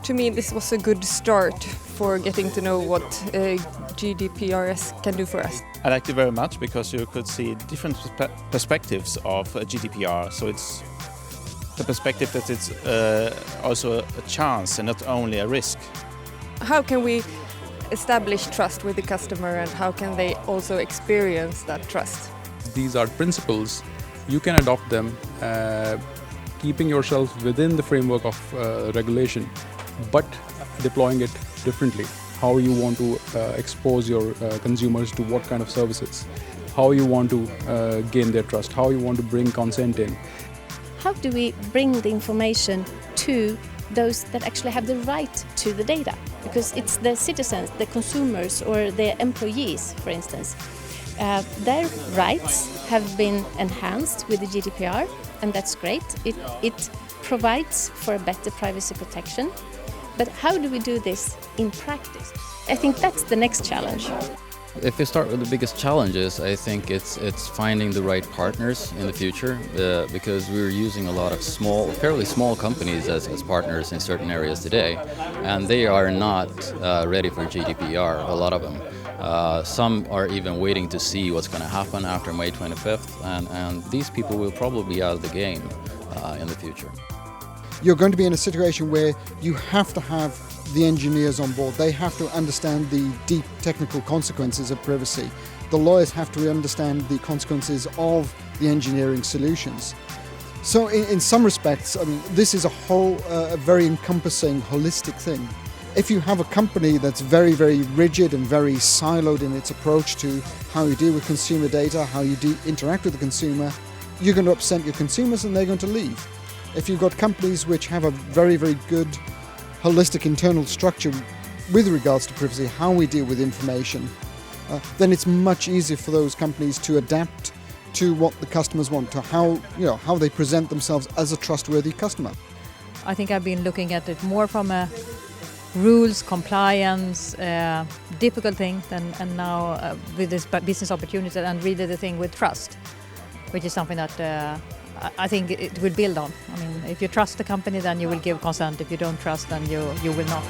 To me, this was a good start for getting to know what GDPR can do for us. I liked it very much because you could see different perspectives of GDPR. So it's the perspective that it's also a chance and not only a risk. How can we establish trust with the customer, and how can they also experience that trust? These are principles. You can adopt them, keeping yourself within the framework of regulation, but deploying it differently. How you want to expose your consumers to what kind of services, how you want to gain their trust, how you want to bring consent in. How do we bring the information to those that actually have the right to the data? Because it's the citizens, the consumers, or the employees, for instance. Their rights have been enhanced with the GDPR, and that's great. It provides for a better privacy protection. But how do we do this in practice? I think that's the next challenge. If you start with the biggest challenges, I think it's finding the right partners in the future, because we're using a lot of fairly small companies as partners in certain areas today, and they are not ready for GDPR, a lot of them. Some are even waiting to see what's going to happen after May 25th, and these people will probably be out of the game in the future. You're going to be in a situation where you have to have the engineers on board. They have to understand the deep technical consequences of privacy. The lawyers have to understand the consequences of the engineering solutions. So in some respects, I mean, this is a very encompassing, holistic thing. If you have a company that's very, very rigid and very siloed in its approach to how you deal with consumer data, how you interact with the consumer, you're going to upset your consumers and they're going to leave. If you've got companies which have a very, very good holistic internal structure with regards to privacy, how we deal with information, then it's much easier for those companies to adapt to what the customers want, to how they present themselves as a trustworthy customer. I think I've been looking at it more from a rules, compliance, difficult thing, and now with this business opportunity, and really the thing with trust, which is something that I think it will build on. I mean, if you trust the company, then you will give consent. If you don't trust, then you will not.